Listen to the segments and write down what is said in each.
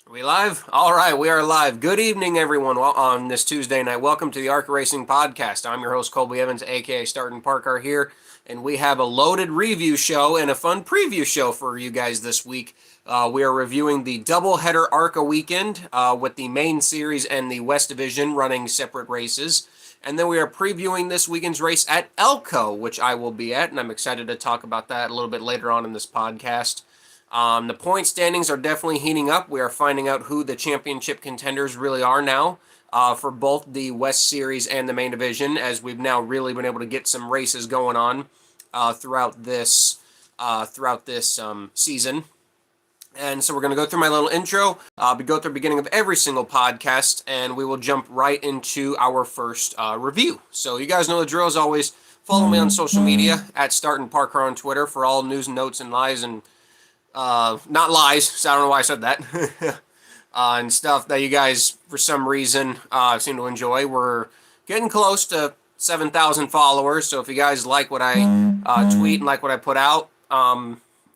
Are we live? All right, we are live. Good evening, everyone, on this Tuesday night. Welcome to the ARCA Racing Podcast. I'm your host, Colby Evans, aka Startin' Parker here, and we have a loaded review show and a fun preview show for you guys this week. We are reviewing the doubleheader ARCA weekend with the main series and the West Division running separate races. And then we are previewing this weekend's race at Elko, which I will be at, and I'm excited to talk about that a little bit later on in this podcast. The point standings are definitely heating up. We are finding out who the championship contenders really are now for both the West Series and the main division, as we've now really been able to get some races going on throughout this season. And so we're going to go through my little intro. We go through the beginning of every single podcast, and we will jump right into our first review. So you guys know the drill as always. Follow me on social media at Startin' Parker on Twitter for all news, notes, and lies and not lies, so I don't know why I said that, and stuff that you guys, for some reason, seem to enjoy. We're getting close to 7,000 followers, so if you guys like what I tweet and like what I put out,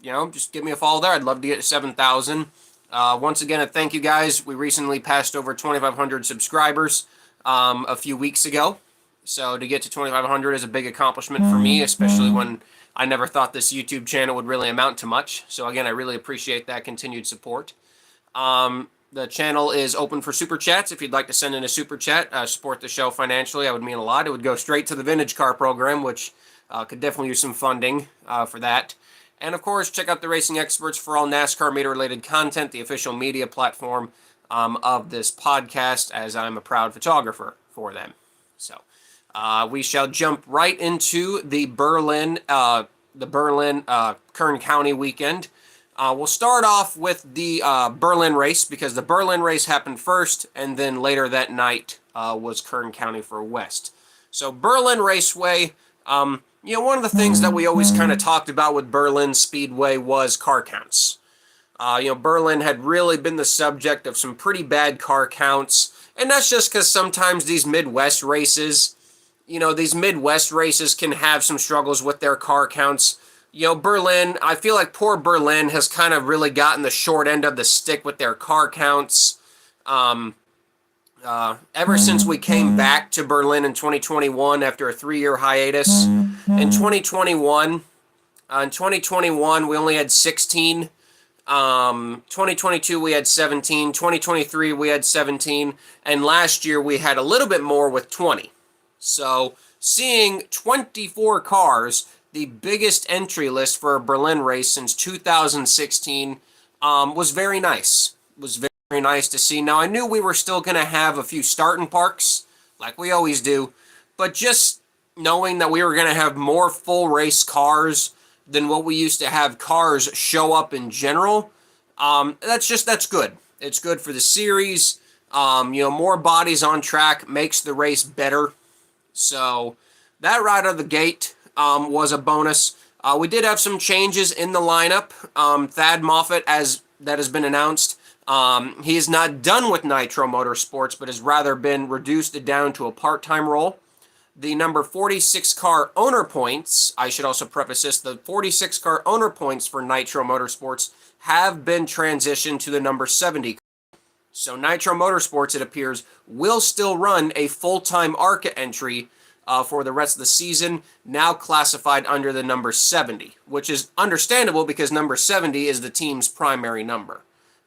just give me a follow there. I'd love to get to 7,000. Once again, thank you guys. We recently passed over 2,500 subscribers a few weeks ago, so to get to 2,500 is a big accomplishment for me, especially when I never thought this YouTube channel would really amount to much. So again, I really appreciate that continued support. The channel is open for super chats. If you'd like to send in a super chat, support the show financially, that would mean a lot. It would go straight to the vintage car program, which could definitely use some funding for that. And of course, check out the Racing Experts for all NASCAR meter related content, the official media platform of this podcast, as I'm a proud photographer for them. So we shall jump right into the Berlin-Kern County weekend. We'll start off with the Berlin race because the Berlin race happened first, and then later that night was Kern County for West. So Berlin Raceway, one of the things that we always kind of talked about with Berlin Speedway was car counts. Berlin had really been the subject of some pretty bad car counts, and that's just because sometimes these Midwest races can have some struggles with their car counts. Berlin, I feel like poor Berlin has kind of really gotten the short end of the stick with their car counts. Ever since we came back to Berlin in 2021 after a 3-year hiatus. In 2021, we only had 16. 2022 we had 17. 2023 we had 17. And last year we had a little bit more with 20. So seeing 24 cars, the biggest entry list for a Berlin race since 2016, was very nice. Was very nice to see. Now, I knew we were still going to have a few starting parks, like we always do, but just knowing that we were going to have more full race cars than what we used to have cars show up in general, that's good. It's good for the series. More bodies on track makes the race better. So that right out of the gate was a bonus. We did have some changes in the lineup. Thad Moffitt, as that has been announced, he is not done with Nitro Motorsports, but has rather been reduced down to a part-time role. The number 46 car owner points, I should also preface this, the 46 car owner points for Nitro Motorsports have been transitioned to the number 70. So Nitro Motorsports, it appears, will still run a full-time ARCA entry for the rest of the season, now classified under the number 70, which is understandable because number 70 is the team's primary number.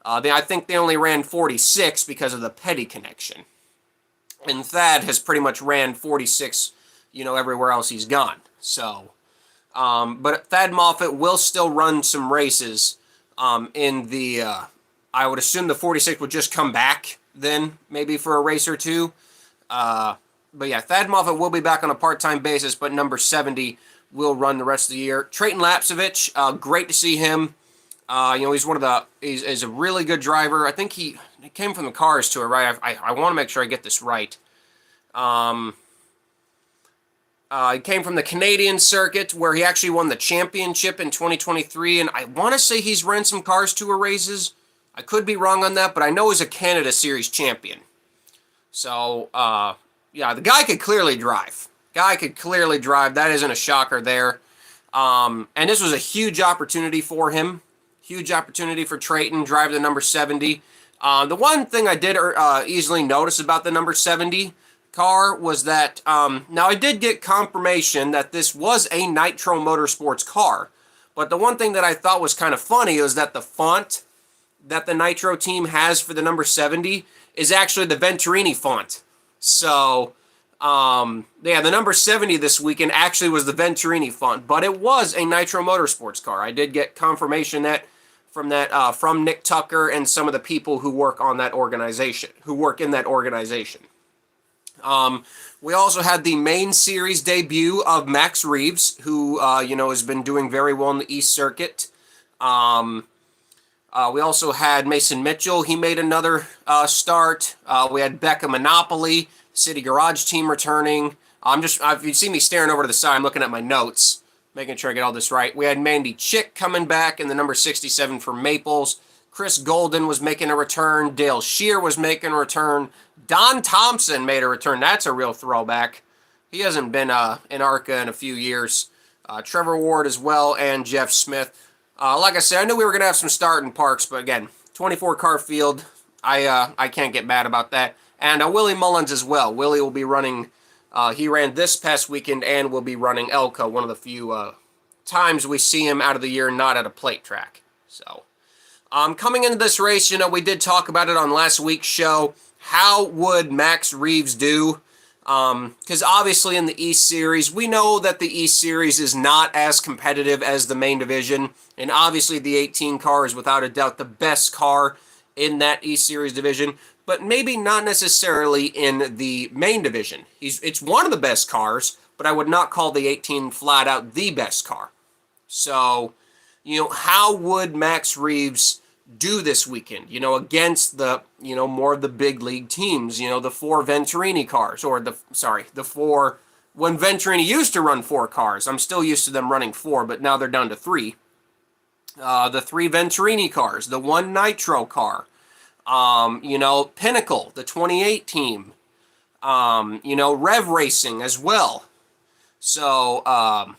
I think they only ran 46 because of the Petty connection. And Thad has pretty much ran 46, everywhere else he's gone. So, but Thad Moffitt will still run some races in the... I would assume the 46 would just come back then, maybe for a race or two. But yeah, Thad Moffitt will be back on a part-time basis, but number 70 will run the rest of the year. Trayton Lapsevich, great to see him. He's a really good driver. I think he came from the Cars Tour, right? I want to make sure I get this right. He came from the Canadian circuit, where he actually won the championship in 2023, and I want to say he's ran some Cars Tour races. I could be wrong on that, but I know he's a Canada Series champion. So, yeah, the guy could clearly drive. That isn't a shocker there. And this was a huge opportunity for him. Huge opportunity for Trayton, drive the number 70. The one thing I did easily notice about the number 70 car was that, now I did get confirmation that this was a Nitro Motorsports car, but the one thing that I thought was kind of funny was that the font that the Nitro team has for the number 70 is actually the Venturini font. So, yeah, the number 70 this weekend actually was the Venturini font, but it was a Nitro Motorsports car. I did get confirmation that from Nick Tucker and some of the people who work on that organization, who work in that organization. We also had the main series debut of Max Reeves, who has been doing very well in the East Circuit. We also had Mason Mitchell. He made another start. We had Becca Monopoly, City Garage team returning. If you see me staring over to the side, I'm looking at my notes, making sure I get all this right. We had Mandy Chick coming back in the number 67 for Maples. Chris Golden was making a return. Dale Shear was making a return. Don Thompson made a return. That's a real throwback. He hasn't been in ARCA in a few years. Trevor Ward as well, and Jeff Smith. Like I said, I knew we were going to have some starting parks, but again, 24-car field, I can't get mad about that. And Willie Mullins as well. Willie will be running, he ran this past weekend and will be running Elko, one of the few times we see him out of the year not at a plate track. So, coming into this race, we did talk about it on last week's show. How would Max Reeves do? Because obviously in the East Series, we know that the East Series is not as competitive as the main division, and obviously the 18 car is without a doubt the best car in that East Series division, but maybe not necessarily in the main division. It's one of the best cars, but I would not call the 18 flat out the best car. So, how would Max Reeves do this weekend, against the, more of the big league teams, the 4 Venturini cars, or the 4, when Venturini used to run 4 cars. I'm still used to them running 4, but now they're down to 3. The 3 Venturini cars, the 1 Nitro car, Pinnacle, the 28 team, Rev Racing as well. So,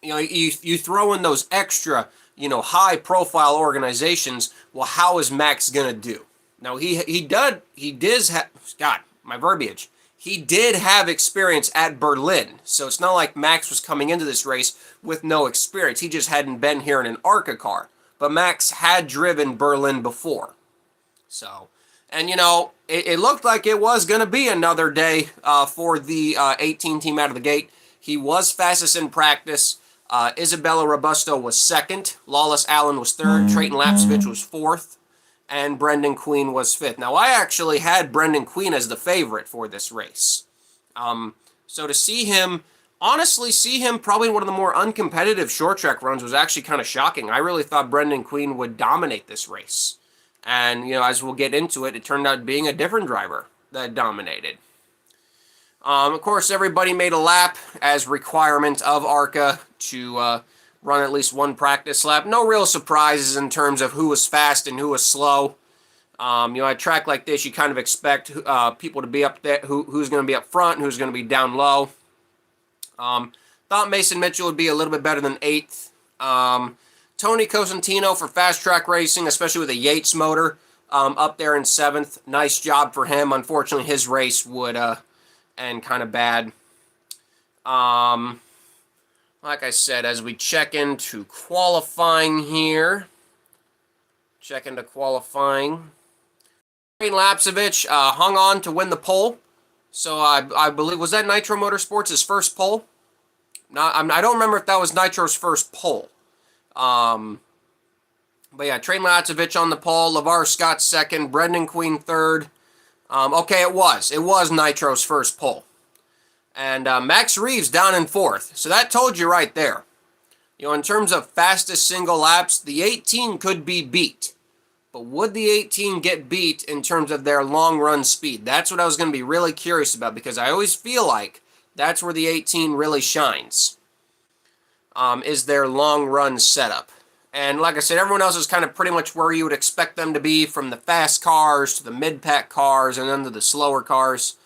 you throw in those extra, high-profile organizations. Well, how is Max gonna do? Now he does have, God, my verbiage. He did have experience at Berlin, so it's not like Max was coming into this race with no experience. He just hadn't been here in an ARCA car. But Max had driven Berlin before, so, and it looked like it was gonna be another day for the 18 team out of the gate. He was fastest in practice. Isabella Robusto was second, Lawless Allen was third, Trayton Lapsevich was fourth, and Brendan Queen was fifth. Now, I actually had Brendan Queen as the favorite for this race. So to see him probably one of the more uncompetitive short track runs was actually kind of shocking. I really thought Brendan Queen would dominate this race. And, as we'll get into it, it turned out being a different driver that dominated. Of course, everybody made a lap as requirement of ARCA to run at least one practice lap. No real surprises in terms of who was fast and who was slow. At a track like this, you kind of expect people to be up there, who's going to be up front, who's going to be down low. Thought Mason Mitchell would be a little bit better than 8th. Tony Cosentino for fast track racing, especially with a Yates motor, up there in 7th. Nice job for him. Unfortunately, his race would end kind of bad. Like I said, as we check into qualifying here, Trayton Lapsevich hung on to win the pole. So I believe, was that Nitro Motorsports' first pole? I don't remember if that was Nitro's first pole. But yeah, Trayton Lapsevich on the pole, LeVar Scott second, Brendan Queen third. Okay, it was Nitro's first pole. And Max Reeves down in 4th. So that told you right there. In terms of fastest single laps, the 18 could be beat. But would the 18 get beat in terms of their long run speed? That's what I was going to be really curious about, because I always feel like that's where the 18 really shines, is their long run setup. And like I said, everyone else is kind of pretty much where you would expect them to be, from the fast cars to the mid-pack cars and then to the slower cars.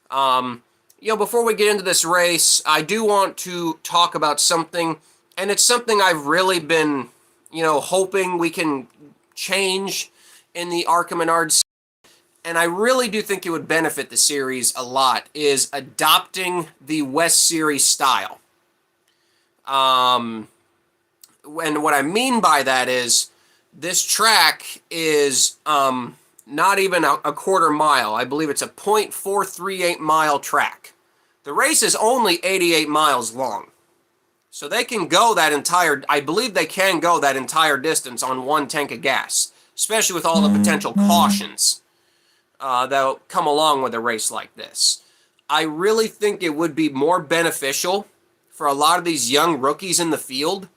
Before we get into this race, I do want to talk about something, and it's something I've really been, hoping we can change in the ARCA Menards and I really do think it would benefit the series a lot, is adopting the West Series style. And what I mean by that is this track is not even a quarter mile. I believe it's a 0.438 mile track. The race is only 88 miles long. So they can go that entire, I believe they can go that entire distance on one tank of gas, especially with all the potential cautions that'll come along with a race like this. I really think it would be more beneficial for a lot of these young rookies in the field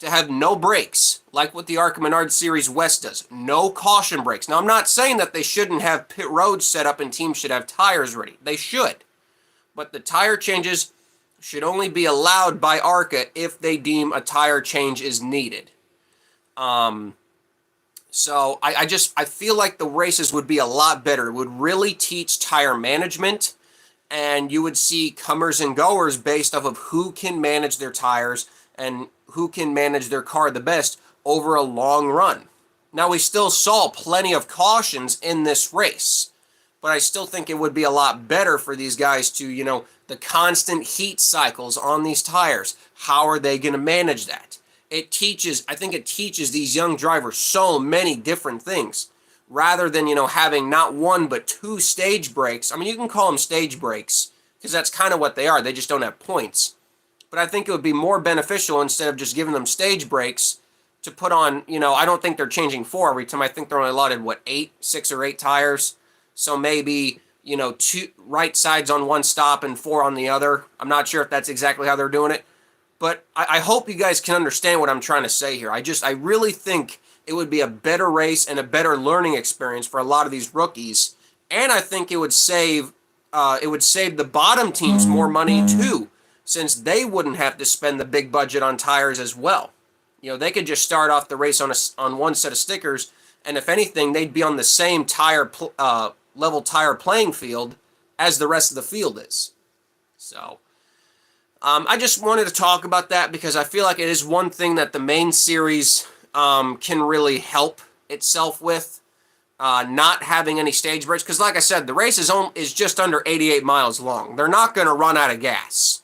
to have no brakes, like what the ARCA Menard Series West does. No caution brakes. Now, I'm not saying that they shouldn't have pit roads set up and teams should have tires ready. They should. But the tire changes should only be allowed by ARCA if they deem a tire change is needed. So I feel like the races would be a lot better. It would really teach tire management, and you would see comers and goers based off of who can manage their tires and who can manage their car the best over a long run. Now, we still saw plenty of cautions in this race, but I still think it would be a lot better for these guys to, the constant heat cycles on these tires. How are they going to manage that? I think it teaches these young drivers so many different things, rather than, having not one but two stage breaks. I mean, you can call them stage breaks because that's kind of what they are. They just don't have points. But I think it would be more beneficial, instead of just giving them stage breaks, to put on, I don't think they're changing 4 every time. I think they're only allotted, 6 or 8 tires. So maybe, 2 right sides on one stop and 4 on the other. I'm not sure if that's exactly how they're doing it. But I hope you guys can understand what I'm trying to say here. I really think it would be a better race and a better learning experience for a lot of these rookies. And I think it would save the bottom teams more money too, since they wouldn't have to spend the big budget on tires as well. They could just start off the race on one set of stickers, and if anything, they'd be on the same level tire playing field as the rest of the field is. So I just wanted to talk about that because I feel like it is one thing that the main series can really help itself with, not having any stage breaks. Because like I said, the race is just under 88 miles long. They're not going to run out of gas.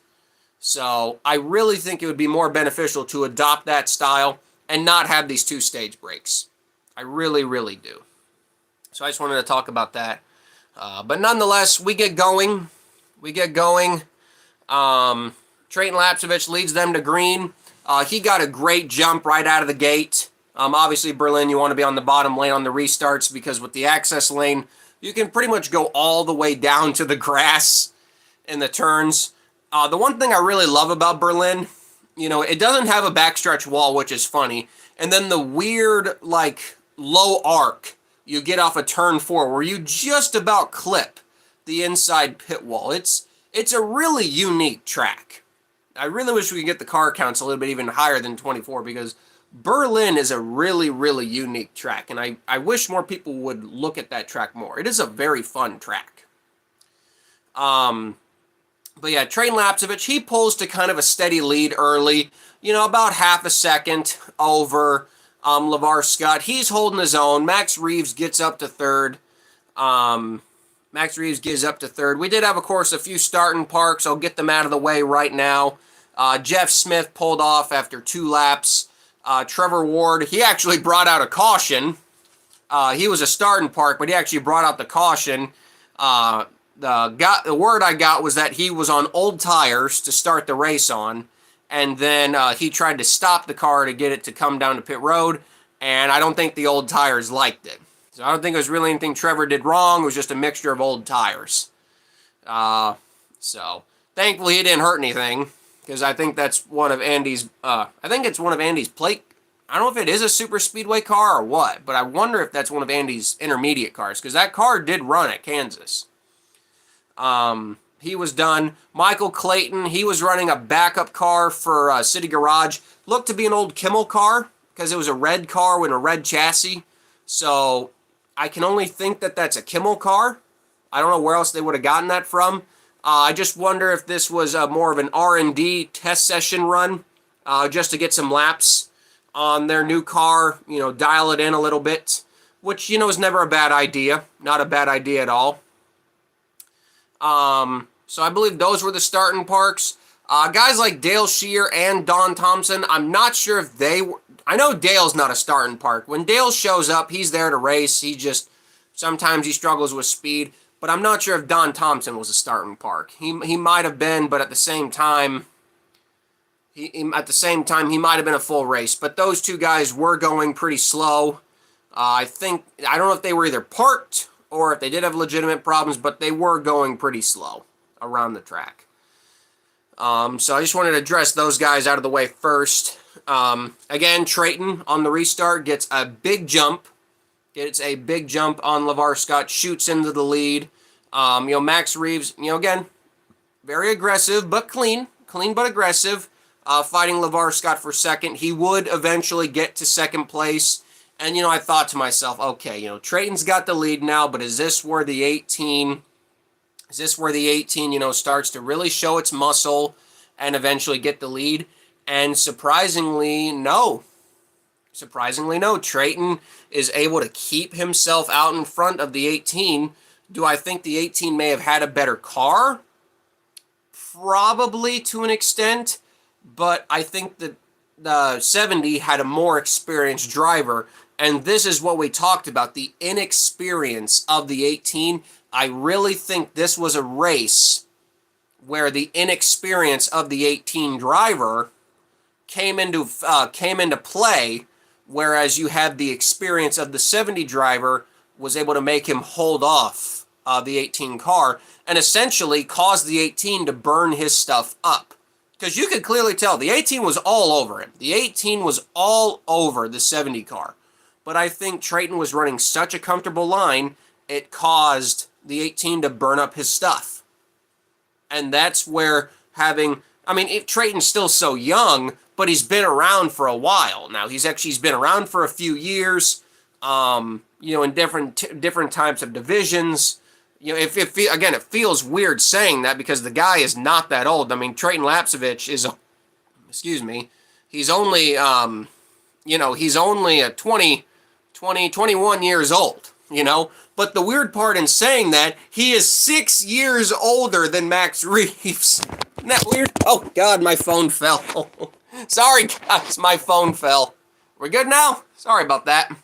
So I really think it would be more beneficial to adopt that style and not have these 2 stage breaks. I really, really do. So I just wanted to talk about that. But nonetheless, we get going. Trayton Lapcevich leads them to green. He got a great jump right out of the gate. Obviously, Berlin, you want to be on the bottom lane on the restarts, because with the access lane, you can pretty much go all the way down to the grass in the turns. The one thing I really love about Berlin, it doesn't have a backstretch wall, which is funny. And then the weird, low arc you get off of turn 4, where you just about clip the inside pit wall. It's a really unique track. I really wish we could get the car counts a little bit even higher than 24, because Berlin is a really, really unique track. And I wish more people would look at that track more. It is a very fun track. But yeah, Trayton Lapcevich, he pulls to kind of a steady lead early, about half a second over LeVar Scott. He's holding his own. Max Reeves gets up to third. We did have, of course, a few starting parks. I'll get them out of the way right now. Jeff Smith pulled off after 2 laps. Trevor Ward, he actually brought out a caution. He was a starting park, but he actually brought out the caution. The word I got was that he was on old tires to start the race on, and then he tried to stop the car to get it to come down to pit road, and I don't think the old tires liked it. So I don't think it was really anything Trevor did wrong. It was just a mixture of old tires. So thankfully he didn't hurt anything, because I think that's one of Andy's. It's one of Andy's plate. I don't know if it is a super speedway car or what, but I wonder if that's one of Andy's intermediate cars, because that car did run at Kansas. He was done. Michael Clayton, he was running a backup car for City Garage. Looked to be an old Kimmel car, because it was a red car with a red chassis. So I can only think that that's a Kimmel car. I don't know where else they would have gotten that from. I just wonder if this was more of an R&D test session run, just to get some laps on their new car, dial it in a little bit. which, is never a bad idea. Not a bad idea at all. So I believe those were the starting parks. Guys like Dale Shear and Don Thompson, I'm not sure if they were. I know Dale's not a starting park. When Dale shows up, he's there to race. Sometimes he struggles with speed, but I'm not sure if Don Thompson was a starting park. He might have been, but at the same time, he might have been a full race. But those two guys were going pretty slow. I don't know if they were either parked or if they did have legitimate problems, but they were going pretty slow around the track. So I just wanted to address those guys out of the way first. Again, Trayton on the restart gets a big jump. Gets a big jump on LeVar Scott, shoots into the lead. Max Reeves, again, very aggressive, but clean but aggressive, fighting LeVar Scott for second. He would eventually get to second place. And, I thought to myself, okay, Trayton's got the lead now, but is this where the 18, starts to really show its muscle and eventually get the lead? And surprisingly, no. Trayton is able to keep himself out in front of the 18. Do I think the 18 may have had a better car? Probably to an extent, but I think that the 70 had a more experienced driver, and this is what we talked about, the inexperience of the 18. I really think this was a race where the inexperience of the 18 driver came into play, whereas you had the experience of the 70 driver was able to make him hold off the 18 car and essentially cause the 18 to burn his stuff up. Because you could clearly tell the 18 was all over him. The 18 was all over the 70 car. But I think Trayton was running such a comfortable line, it caused the 18 to burn up his stuff. And that's where Trayton's still so young, but he's been around for a while now. He's been around for a few years, in different types of divisions. It feels weird saying that because the guy is not that old. Trayton Lapsevich is, he's only, he's only a 21 years old, But the weird part in saying that, he is 6 years older than Max Reeves. Isn't that weird? Oh, God, my phone fell. Sorry, guys, my phone fell. We're good now? Sorry about that.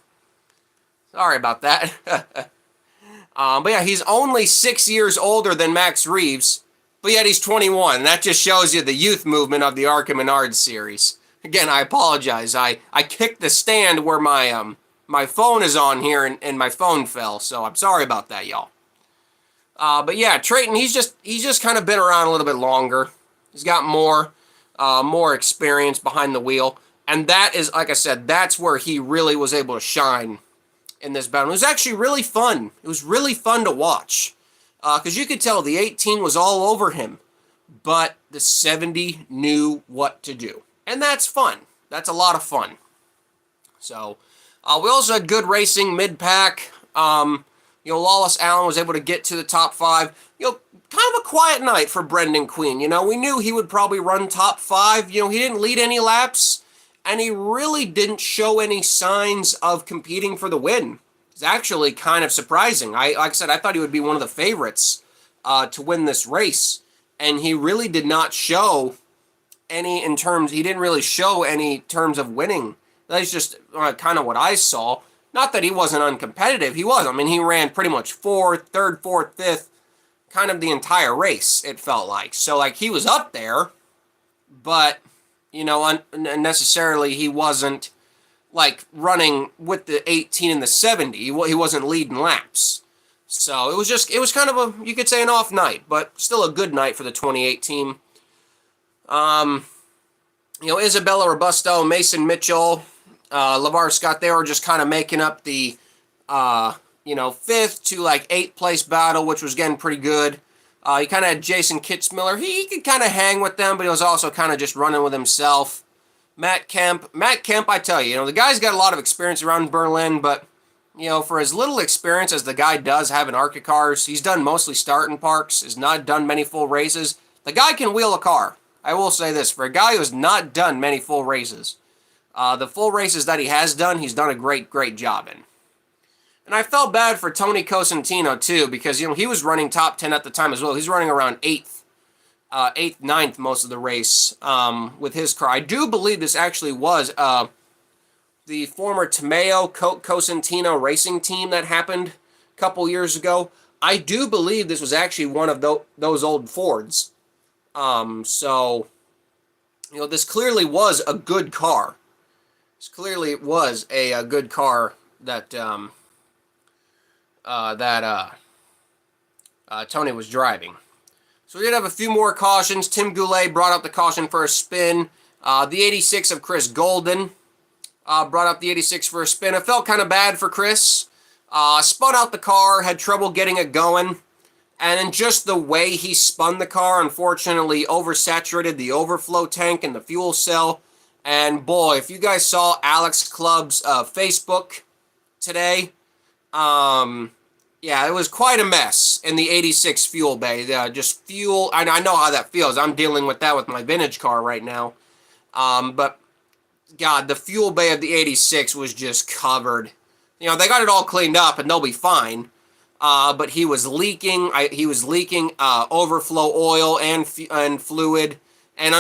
But yeah, he's only 6 years older than Max Reeves, but yet he's 21. That just shows you the youth movement of the ARCA Menard series. Again, I apologize. I kicked the stand where my phone is on here, and my phone fell, so I'm sorry about that, y'all. But yeah, Trayton, he's just kind of been around a little bit longer. He's got more experience behind the wheel, and that is, like I said, that's where he really was able to shine in this battle. It was actually really fun. It was really fun to watch, because you could tell the 18 was all over him, but the 70 knew what to do, and that's fun. That's a lot of fun. So we also had good racing mid-pack. Lawless Allen was able to get to the top 5. Kind of a quiet night for Brendan Queen. We knew he would probably run top 5. He didn't lead any laps, and he really didn't show any signs of competing for the win. It's actually kind of surprising. Like I said, I thought he would be one of the favorites to win this race, and he really did not show any he didn't really show any terms of winning. That's just kind of what I saw. Not that he wasn't uncompetitive. He was. He ran pretty much third, fourth, fifth, kind of the entire race, it felt like. So, he was up there, but, unnecessarily he wasn't, running with the 18 and the 70. He wasn't leading laps. So, it was kind of you could say an off night, but still a good night for the 28 team. Isabella Robusto, Mason Mitchell, LeVar Scott, they were just kind of making up the, 5th to 8th place battle, which was getting pretty good. You kind of had Jason Kitzmiller. He could kind of hang with them, but he was also kind of just running with himself. Matt Kemp, I tell you, the guy's got a lot of experience around Berlin, but, for as little experience as the guy does have in ARCA cars, he's done mostly starting parks, has not done many full races. The guy can wheel a car. I will say this, for a guy who has not done many full races, the full races that he has done, he's done a great job in. And I felt bad for Tony Cosentino, too, because, you know, he was running top 10 at the time as well. He's running around 8th, 9th most of the race with his car. I do believe this actually was the former Tomeo Cosentino racing team that happened a couple years ago. I do believe this was actually one of those old Fords. So, you know, this clearly was a good car. This clearly was a good car that Tony was driving. So we did have a few more cautions. Tim Goulet brought up the caution for a spin. The 86 of Chris Golden brought up the 86 for a spin. It felt kind of bad for Chris. Spun out the car, had trouble getting it going. And in just the way he spun the car, unfortunately oversaturated the overflow tank and the fuel cell. And boy, if you guys saw Alex Club's Facebook today, yeah, it was quite a mess in the 86 fuel bay. Just fuel, I know how that feels. I'm dealing with that with my vintage car right now. But, God, the fuel bay of the 86 was just covered. You know, they got it all cleaned up and they'll be fine. But he was leaking. He was leaking overflow oil and fluid. And